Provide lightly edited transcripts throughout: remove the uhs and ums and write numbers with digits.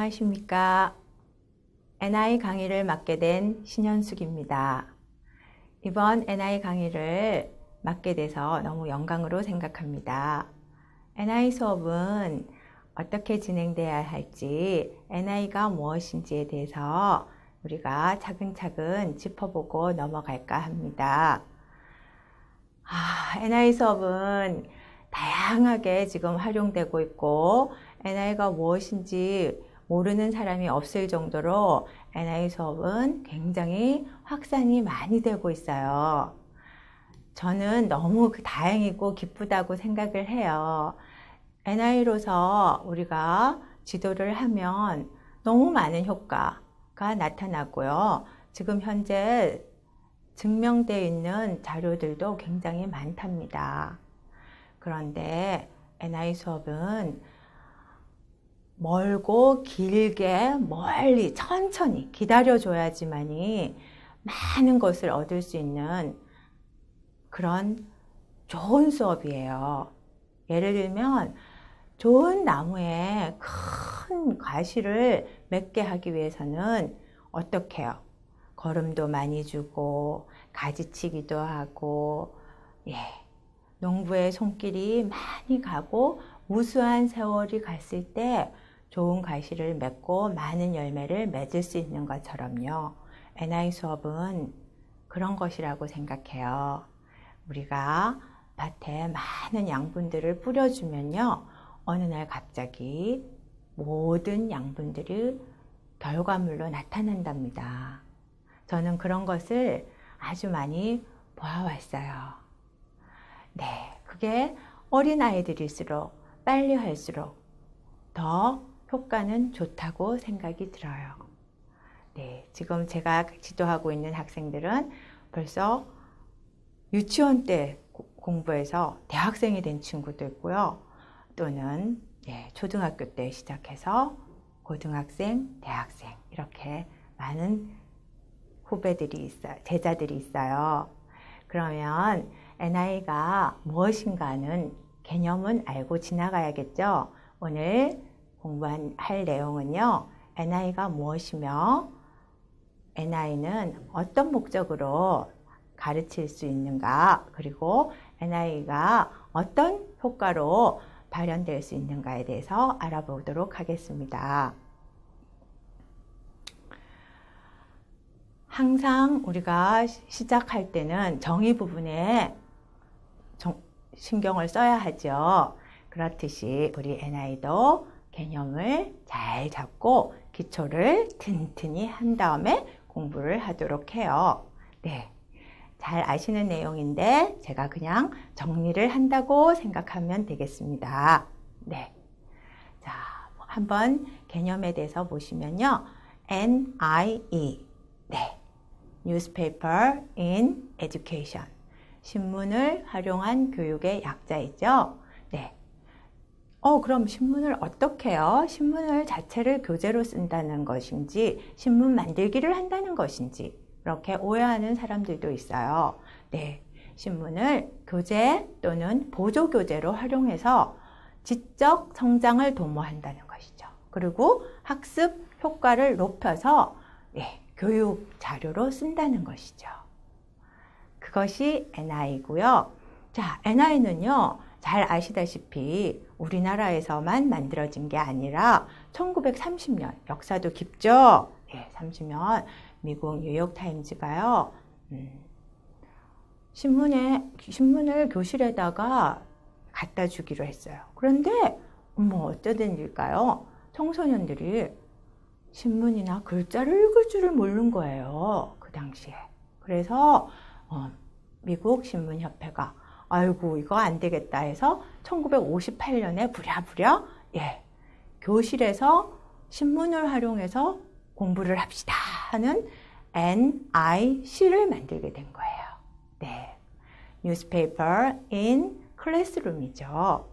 안녕하십니까. NI 강의를 맡게 된 신현숙입니다. 이번 NI 강의를 맡게 돼서 너무 영광으로 생각합니다. NI 수업은 어떻게 진행돼야 할지, NI가 무엇인지에 대해서 우리가 차근차근 짚어보고 넘어갈까 합니다. NI 수업은 다양하게 지금 활용되고 있고 NI가 무엇인지 모르는 사람이 없을 정도로 NI 수업은 굉장히 확산이 많이 되고 있어요. 저는 너무 다행이고 기쁘다고 생각을 해요. NI로서 우리가 지도를 하면 너무 많은 효과가 나타나고요. 지금 현재 증명되어 있는 자료들도 굉장히 많답니다. 그런데 NI 수업은 멀고 길게 멀리 천천히 기다려줘야지만이 많은 것을 얻을 수 있는 그런 좋은 수업이에요. 예를 들면 좋은 나무에 큰 과실을 맺게 하기 위해서는 어떻게 해요? 거름도 많이 주고 가지치기도 하고 농부의 손길이 많이 가고 무수한 세월이 갔을 때 좋은 과실을 맺고 많은 열매를 맺을 수 있는 것처럼요. NI 수업은 그런 것이라고 생각해요. 우리가 밭에 많은 양분들을 뿌려주면요. 어느 날 갑자기 모든 양분들이 결과물로 나타난답니다. 저는 그런 것을 아주 많이 보아왔어요. 그게 어린아이들일수록 빨리 할수록 더 효과는 좋다고 생각이 들어요. 지금 제가 지도하고 있는 학생들은 벌써 유치원 때 공부해서 대학생이 된 친구도 있고요. 또는 초등학교 때 시작해서 고등학생, 대학생 이렇게 많은 후배들이 있어요. 제자들이 있어요. 그러면 NI가 무엇인가 하는 개념은 알고 지나가야겠죠. 오늘 공부할 내용은요. NI가 무엇이며 NI는 어떤 목적으로 가르칠 수 있는가, 그리고 NI가 어떤 효과로 발현될 수 있는가에 대해서 알아보도록 하겠습니다. 항상 우리가 시작할 때는 정의 부분에 신경을 써야 하죠. 그렇듯이 우리 NI도 개념을 잘 잡고 기초를 튼튼히 한 다음에 공부를 하도록 해요. 잘 아시는 내용인데 제가 그냥 정리를 한다고 생각하면 되겠습니다. 자, 한번 개념에 대해서 보시면요. NIE, Newspaper in Education. 신문을 활용한 교육의 약자이죠. 그럼 신문을 어떻게 해요? 신문을 자체를 교재로 쓴다는 것인지, 신문 만들기를 한다는 것인지, 그렇게 오해하는 사람들도 있어요. 신문을 교재 또는 보조교재로 활용해서 지적 성장을 도모한다는 것이죠. 그리고 학습 효과를 높여서 교육 자료로 쓴다는 것이죠. 그것이 NI고요. 자, NI는요, 잘 아시다시피 우리나라에서만 만들어진 게 아니라 1930년, 역사도 깊죠? 30년, 미국 뉴욕타임즈가요, 신문을 교실에다가 갖다 주기로 했어요. 그런데, 어쩌던 일일까요? 청소년들이 신문이나 글자를 읽을 줄을 모르는 거예요. 그 당시에. 그래서 미국 신문협회가 아이고 이거 안 되겠다 해서 1958년에 부랴부랴 교실에서 신문을 활용해서 공부를 합시다 하는 NIC를 만들게 된 거예요. Newspaper in Classroom이죠.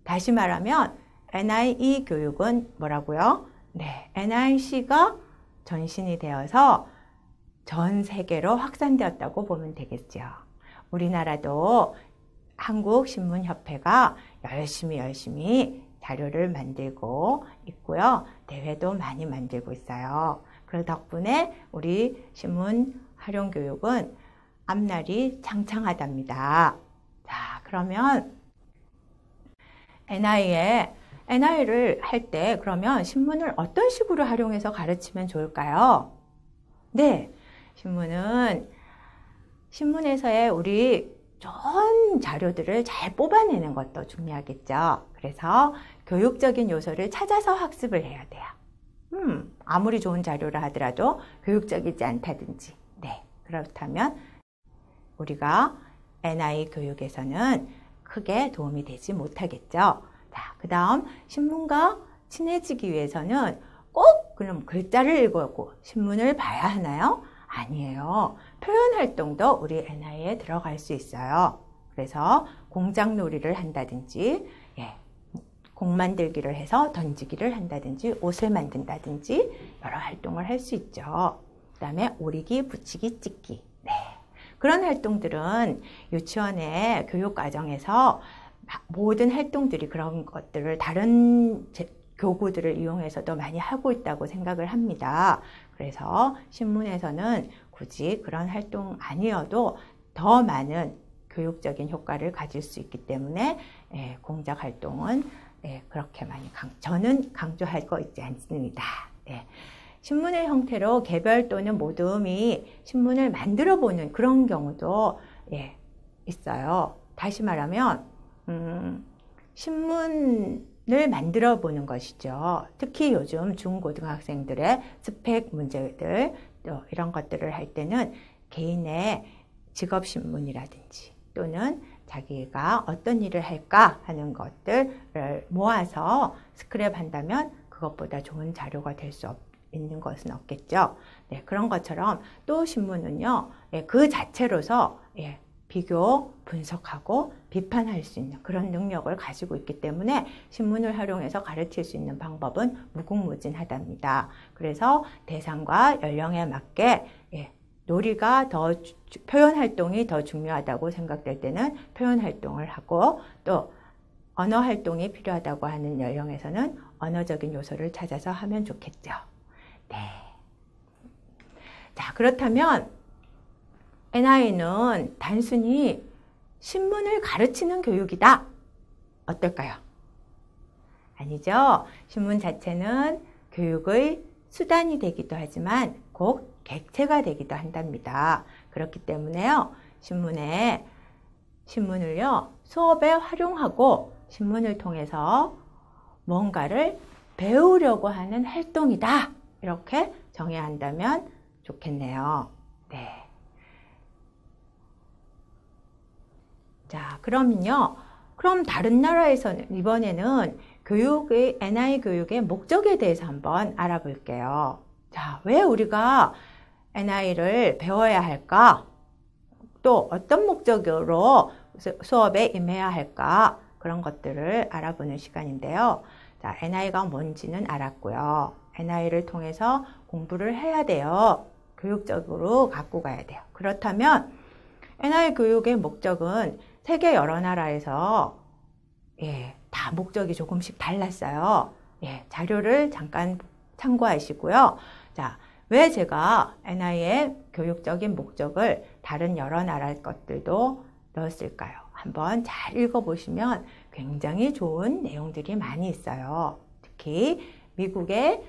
다시 말하면 NIE 교육은 뭐라고요? NIC가 전신이 되어서 전 세계로 확산되었다고 보면 되겠죠. 우리나라도 한국신문협회가 열심히 자료를 만들고 있고요. 대회도 많이 만들고 있어요. 그 덕분에 우리 신문 활용 교육은 앞날이 창창하답니다. 자, 그러면 NI를 할 때 그러면 신문을 어떤 식으로 활용해서 가르치면 좋을까요? 네, 신문에서의 우리 좋은 자료들을 잘 뽑아내는 것도 중요하겠죠. 그래서 교육적인 요소를 찾아서 학습을 해야 돼요. 아무리 좋은 자료라 하더라도 교육적이지 않다든지. 네, 그렇다면 우리가 NI 교육에서는 크게 도움이 되지 못하겠죠. 자, 그 다음 신문과 친해지기 위해서는 꼭 그럼 글자를 읽고 신문을 봐야 하나요? 아니에요. 표현 활동도 우리 NI에 들어갈 수 있어요. 그래서 공장놀이를 한다든지, 공 만들기를 해서 던지기를 한다든지, 옷을 만든다든지 여러 활동을 할 수 있죠. 그 다음에 오리기, 붙이기, 찍기. 네. 그런 활동들은 유치원의 교육과정에서 모든 활동들이 그런 것들을 다른 교구들을 이용해서도 많이 하고 있다고 생각을 합니다. 그래서 신문에서는 굳이 그런 활동 아니어도 더 많은 교육적인 효과를 가질 수 있기 때문에 공작 활동은 그렇게 많이 저는 강조할 거 있지 않습니다. 신문의 형태로 개별 또는 모듬이 신문을 만들어 보는 그런 경우도 있어요. 다시 말하면 신문을 만들어 보는 것이죠. 특히 요즘 중고등학생들의 스펙 문제들 또 이런 것들을 할 때는 개인의 직업신문이라든지 또는 자기가 어떤 일을 할까 하는 것들을 모아서 스크랩 한다면 그것보다 좋은 자료가 될 수 있는 것은 없겠죠. 네, 그런 것처럼 또 신문은요, 그 자체로서 비교, 분석하고 비판할 수 있는 그런 능력을 가지고 있기 때문에 신문을 활용해서 가르칠 수 있는 방법은 무궁무진하답니다. 그래서 대상과 연령에 맞게 놀이가 표현 활동이 더 중요하다고 생각될 때는 표현 활동을 하고 또 언어 활동이 필요하다고 하는 연령에서는 언어적인 요소를 찾아서 하면 좋겠죠. 네. 자, 그렇다면 NI는 단순히 신문을 가르치는 교육이다. 어떨까요? 아니죠. 신문 자체는 교육의 수단이 되기도 하지만 꼭 객체가 되기도 한답니다. 그렇기 때문에요. 신문을요, 수업에 활용하고 신문을 통해서 뭔가를 배우려고 하는 활동이다. 이렇게 정해야 한다면 좋겠네요. 네. 자, 그럼 다른 나라에서는 이번에는 NI 교육의 목적에 대해서 한번 알아볼게요. 자, 왜 우리가 NI를 배워야 할까? 또 어떤 목적으로 수업에 임해야 할까? 그런 것들을 알아보는 시간인데요. 자, NI가 뭔지는 알았고요. NI를 통해서 공부를 해야 돼요. 교육적으로 갖고 가야 돼요. 그렇다면 NI 교육의 목적은 세계 여러 나라에서 다 목적이 조금씩 달랐어요. 자료를 잠깐 참고하시고요. 자, 왜 제가 NI의 교육적인 목적을 다른 여러 나라 것들도 넣었을까요? 한번 잘 읽어보시면 굉장히 좋은 내용들이 많이 있어요. 특히 미국의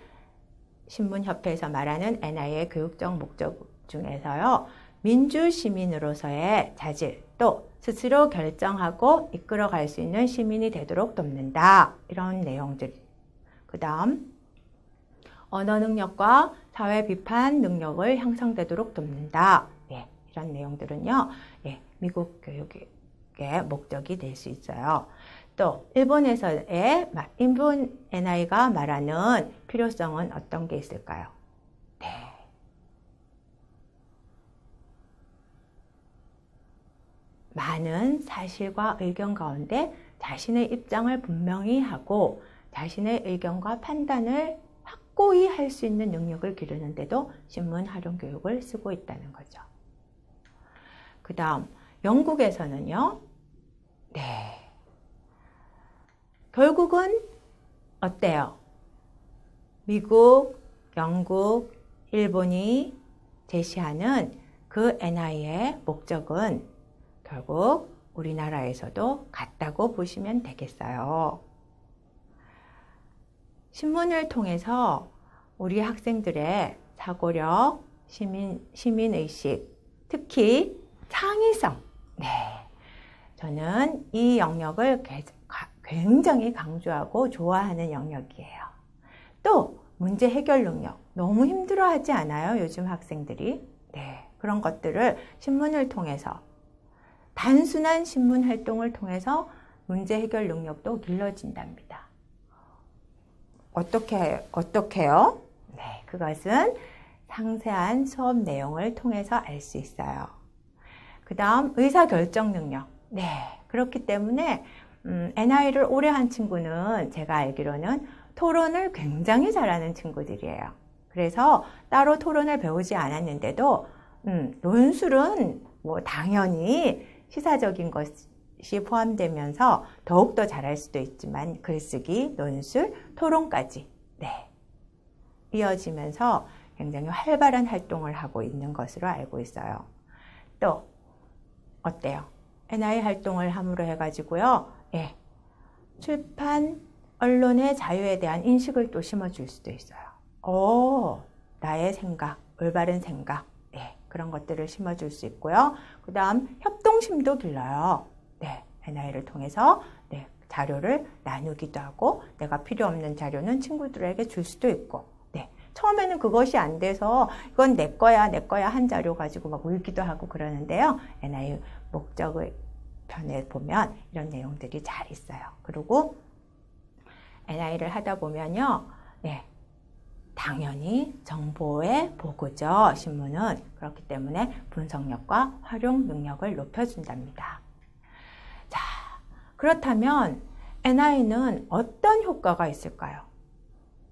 신문협회에서 말하는 NI의 교육적 목적 중에서요. 민주시민으로서의 자질, 또 스스로 결정하고 이끌어갈 수 있는 시민이 되도록 돕는다. 이런 내용들. 그 다음 언어 능력과 사회 비판 능력을 향상되도록 돕는다. 이런 내용들은요. 미국 교육의 목적이 될 수 있어요. 또 일본에서의 일본 NI가 말하는 필요성은 어떤 게 있을까요? 많은 사실과 의견 가운데 자신의 입장을 분명히 하고 자신의 의견과 판단을 확고히 할 수 있는 능력을 기르는데도 신문 활용 교육을 쓰고 있다는 거죠. 그 다음 영국에서는요. 결국은 어때요? 미국, 영국, 일본이 제시하는 그 NI의 목적은 결국 우리나라에서도 같다고 보시면 되겠어요. 신문을 통해서 우리 학생들의 사고력, 시민의식, 특히 창의성, 네, 저는 이 영역을 굉장히 강조하고 좋아하는 영역이에요. 또 문제 해결 능력, 너무 힘들어하지 않아요? 요즘 학생들이. 네, 그런 것들을 신문을 통해서, 단순한 신문 활동을 통해서 문제 해결 능력도 길러진답니다. 어떻게요? 네, 그것은 상세한 수업 내용을 통해서 알 수 있어요. 그 다음 의사결정 능력. 네, 그렇기 때문에 NI를 오래 한 친구는 제가 알기로는 토론을 굉장히 잘하는 친구들이에요. 그래서 따로 토론을 배우지 않았는데도 논술은 뭐 당연히 시사적인 것이 포함되면서 더욱더 잘할 수도 있지만 글쓰기, 논술, 토론까지 네, 이어지면서 굉장히 활발한 활동을 하고 있는 것으로 알고 있어요. 또 어때요? NI 활동을 함으로 해가지고요. 예, 출판, 언론의 자유에 대한 인식을 또 심어줄 수도 있어요. 나의 생각, 올바른 생각, 예, 그런 것들을 심어줄 수 있고요. 그 다음 협동심도 길러요. 네, NI를 통해서 네, 자료를 나누기도 하고 내가 필요 없는 자료는 친구들에게 줄 수도 있고 네, 처음에는 그것이 안 돼서 이건 내 거야 한 자료 가지고 막 울기도 하고 그러는데요. NI 목적의 편에 보면 이런 내용들이 잘 있어요. 그리고 NI를 하다 보면요. 네, 당연히 정보의 보고죠. 신문은. 그렇기 때문에 분석력과 활용 능력을 높여준답니다. 자, 그렇다면 NI는 어떤 효과가 있을까요?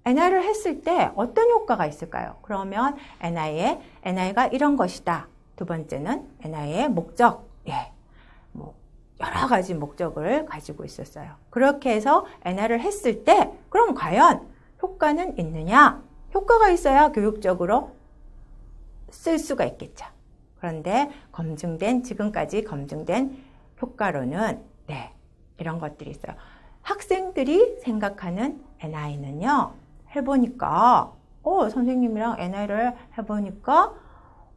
NI를 했을 때 어떤 효과가 있을까요? 그러면 NI가 이런 것이다. 두 번째는 NI의 목적. 예, 여러 가지 목적을 가지고 있었어요. 그렇게 해서 NI를 했을 때 그럼 과연 효과는 있느냐? 효과가 있어야 교육적으로 쓸 수가 있겠죠. 그런데 지금까지 검증된 효과로는 네, 이런 것들이 있어요. 학생들이 생각하는 NI는요. 해보니까 선생님이랑 NI를 해보니까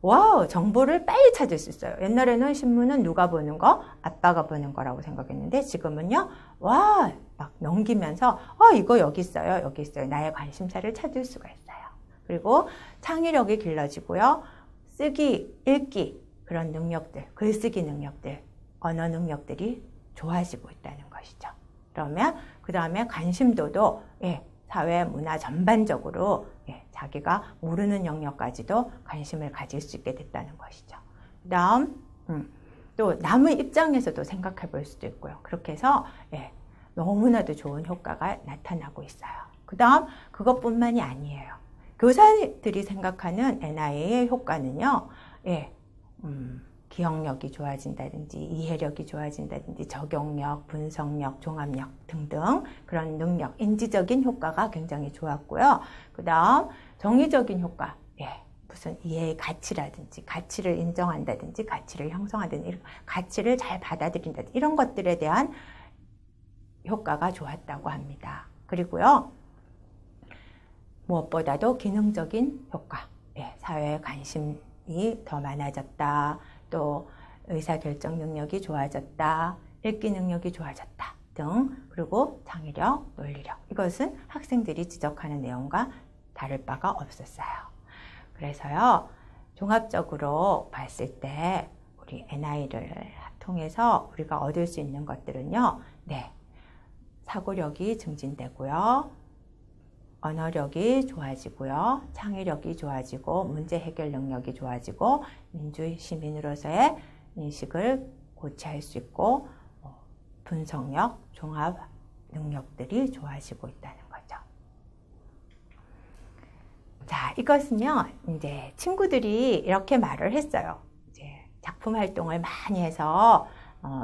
와우, 정보를 빨리 찾을 수 있어요. 옛날에는 신문은 누가 보는 거? 아빠가 보는 거라고 생각했는데 지금은요. 와, 막 넘기면서 이거 여기 있어요. 여기 있어요. 나의 관심사를 찾을 수가 있어요. 그리고 창의력이 길러지고요. 쓰기, 읽기 그런 능력들, 글쓰기 능력들, 언어 능력들이 좋아지고 있다는 것이죠. 그러면 그 다음에 관심도도 사회 문화 전반적으로 자기가 모르는 영역까지도 관심을 가질 수 있게 됐다는 것이죠. 그 다음 또 남의 입장에서도 생각해 볼 수도 있고요. 그렇게 해서 너무나도 좋은 효과가 나타나고 있어요. 그 다음 그것뿐만이 아니에요. 교사들이 생각하는 NI의 효과는요. 기억력이 좋아진다든지 이해력이 좋아진다든지 적용력, 분석력, 종합력 등등 그런 능력, 인지적인 효과가 굉장히 좋았고요. 그 다음 정의적인 효과, 무슨 이해의 가치라든지 가치를 인정한다든지 가치를 형성한다든지 가치를 잘 받아들인다든지 이런 것들에 대한 효과가 좋았다고 합니다. 그리고요. 무엇보다도 기능적인 효과, 사회에 관심이 더 많아졌다. 또 의사결정 능력이 좋아졌다, 읽기 능력이 좋아졌다 등 그리고 창의력, 논리력 이것은 학생들이 지적하는 내용과 다를 바가 없었어요. 그래서요. 종합적으로 봤을 때 우리 NI를 통해서 우리가 얻을 수 있는 것들은요. 네, 사고력이 증진되고요. 언어력이 좋아지고요. 창의력이 좋아지고 문제 해결 능력이 좋아지고 민주주의 시민으로서의 인식을 고취할 수 있고 분석력, 종합 능력들이 좋아지고 있다는 거죠. 자, 이것은요. 이제 친구들이 이렇게 말을 했어요. 이제 작품 활동을 많이 해서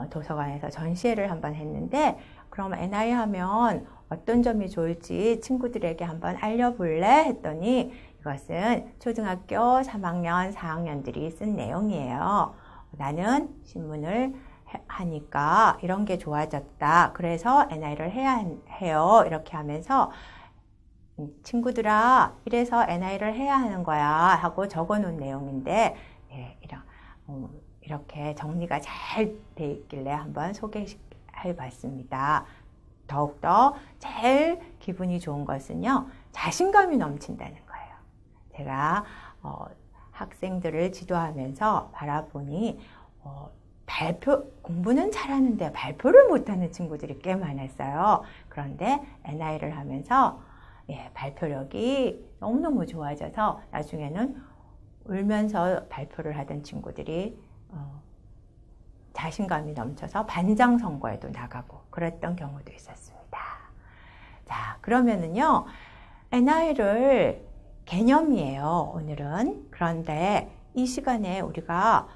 도서관에서 전시회를 한번 했는데 그럼 NI 하면 어떤 점이 좋을지 친구들에게 한번 알려볼래? 했더니 이것은 초등학교 3학년, 4학년들이 쓴 내용이에요. 나는 신문을 하니까 이런 게 좋아졌다. 그래서 NI를 해야 해요. 이렇게 하면서 친구들아, 이래서 NI를 해야 하는 거야 하고 적어 놓은 내용인데, 예, 이렇게 정리가 잘 돼 있길래 한번 소개해 봤습니다. 더욱더 제일 기분이 좋은 것은요, 자신감이 넘친다는 거예요. 제가 학생들을 지도하면서 바라보니 공부는 잘하는데 발표를 못하는 친구들이 꽤 많았어요. 그런데 NI를 하면서 발표력이 너무너무 좋아져서 나중에는 울면서 발표를 하던 친구들이 자신감이 넘쳐서 반장 선거에도 나가고 그랬던 경우도 있었습니다. 자, 그러면은요, NI를 개념이에요, 오늘은. 그런데 이 시간에 우리가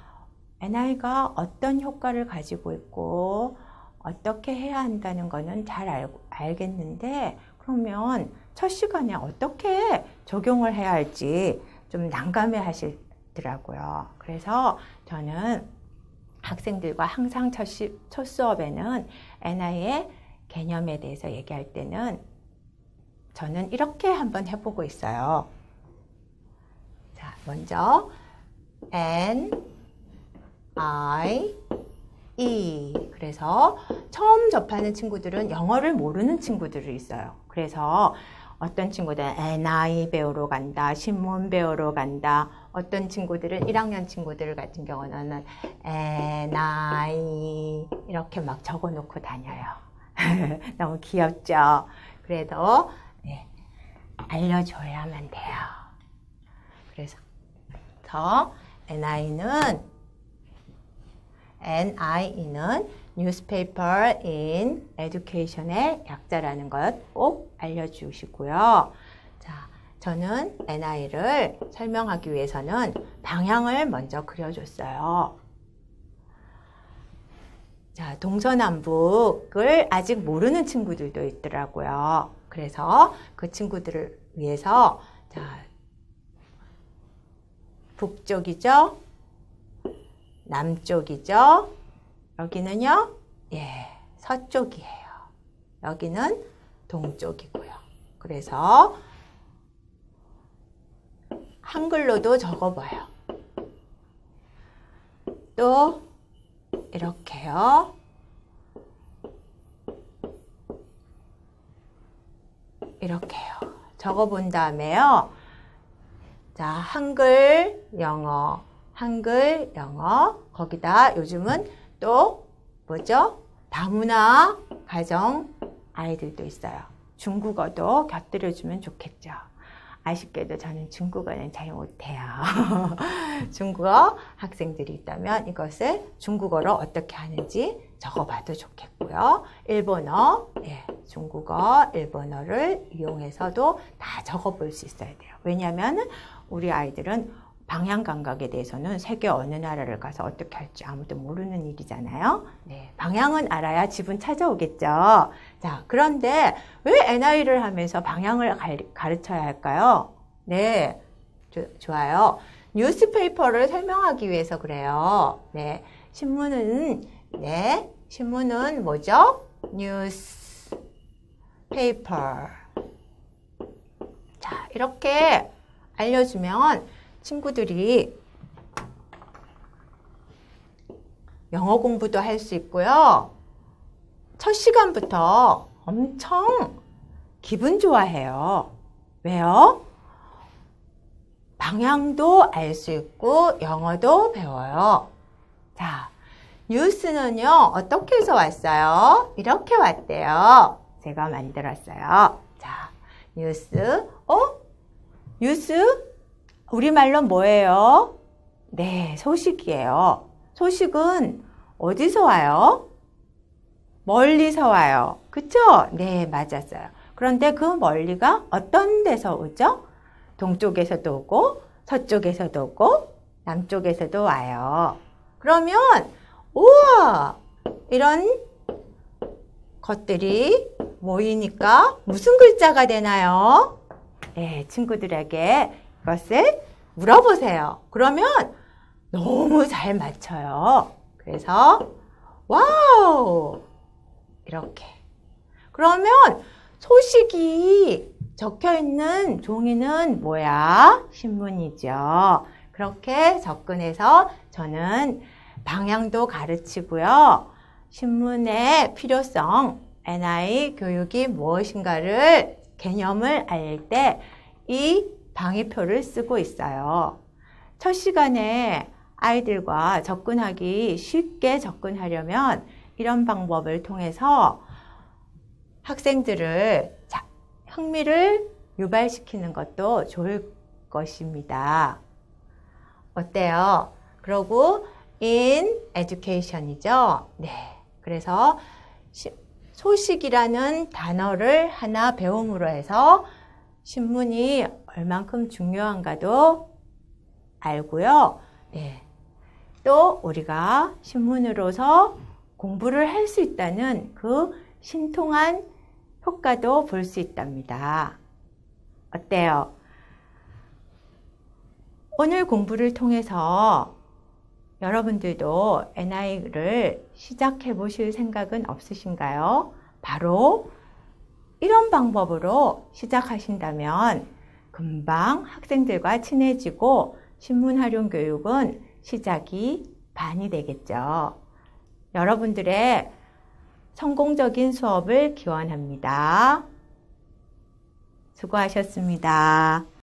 NI가 어떤 효과를 가지고 있고 어떻게 해야 한다는 거는 잘 알겠는데, 그러면 첫 시간에 어떻게 적용을 해야 할지 좀 난감해 하시더라고요. 그래서 저는 학생들과 항상 첫 수업에는 NI의 개념에 대해서 얘기할 때는 저는 이렇게 한번 해보고 있어요. 자, 먼저 N, I, E. 그래서 처음 접하는 친구들은 영어를 모르는 친구들이 있어요. 그래서 어떤 친구들은 NI 배우러 간다, 신문 배우러 간다. 어떤 친구들은 1학년 친구들 같은 경우는 NI 이렇게 막 적어 놓고 다녀요. 너무 귀엽죠? 그래도 알려줘야만 돼요. 그래서 NI는 Newspaper in Education의 약자라는 것 꼭 알려주시고요. 자, 저는 NI를 설명하기 위해서는 방향을 먼저 그려줬어요. 자, 동서남북을 아직 모르는 친구들도 있더라고요. 그래서 그 친구들을 위해서, 자, 북쪽이죠? 남쪽이죠? 여기는요, 서쪽이에요. 여기는 동쪽이고요. 그래서 한글로도 적어봐요. 또 이렇게요. 이렇게요. 적어본 다음에요. 자, 한글, 영어, 한글, 영어. 거기다 요즘은 또 뭐죠? 다문화 가정 아이들도 있어요. 중국어도 곁들여주면 좋겠죠. 아쉽게도 저는 중국어는 잘 못해요. 중국어 학생들이 있다면 이것을 중국어로 어떻게 하는지 적어봐도 좋겠고요. 일본어, 중국어, 일본어를 이용해서도 다 적어볼 수 있어야 돼요. 왜냐하면 우리 아이들은 방향 감각에 대해서는 세계 어느 나라를 가서 어떻게 할지 아무도 모르는 일이잖아요. 방향은 알아야 집은 찾아오겠죠. 자, 그런데 왜 NI를 하면서 방향을 가르쳐야 할까요? 네, 좋아요. 뉴스페이퍼를 설명하기 위해서 그래요. 신문은 뭐죠? 뉴스페이퍼. 자, 이렇게 알려주면 친구들이 영어 공부도 할 수 있고요. 첫 시간부터 엄청 기분 좋아해요. 왜요? 방향도 알 수 있고 영어도 배워요. 자, 뉴스는요, 어떻게 해서 왔어요? 이렇게 왔대요. 제가 만들었어요. 자, 뉴스. 뉴스? 우리말로 뭐예요? 네, 소식이에요. 소식은 어디서 와요? 멀리서 와요. 그쵸? 네, 맞았어요. 그런데 그 멀리가 어떤 데서 오죠? 동쪽에서도 오고, 서쪽에서도 오고, 남쪽에서도 와요. 그러면, 우와! 이런 것들이 모이니까 무슨 글자가 되나요? 네, 친구들에게 이것을 물어보세요. 그러면 너무 잘 맞춰요. 그래서 와우! 이렇게. 그러면 소식이 적혀 있는 종이는 뭐야? 신문이죠. 그렇게 접근해서 저는 방향도 가르치고요. 신문의 필요성, NI 교육이 무엇인가를 개념을 알릴 때 이 방위표를 쓰고 있어요. 첫 시간에 아이들과 접근하기 쉽게 접근하려면 이런 방법을 통해서 학생들을 흥미를 유발시키는 것도 좋을 것입니다. 어때요? 그리고 in education이죠. 네. 그래서 소식이라는 단어를 하나 배움으로 해서 신문이 얼만큼 중요한가도 알고요. 네. 또 우리가 신문으로서 공부를 할 수 있다는 그 신통한 효과도 볼 수 있답니다. 어때요? 오늘 공부를 통해서 여러분들도 NI를 시작해 보실 생각은 없으신가요? 바로 이런 방법으로 시작하신다면 금방 학생들과 친해지고 신문 활용 교육은 시작이 반이 되겠죠. 여러분들의 성공적인 수업을 기원합니다. 수고하셨습니다.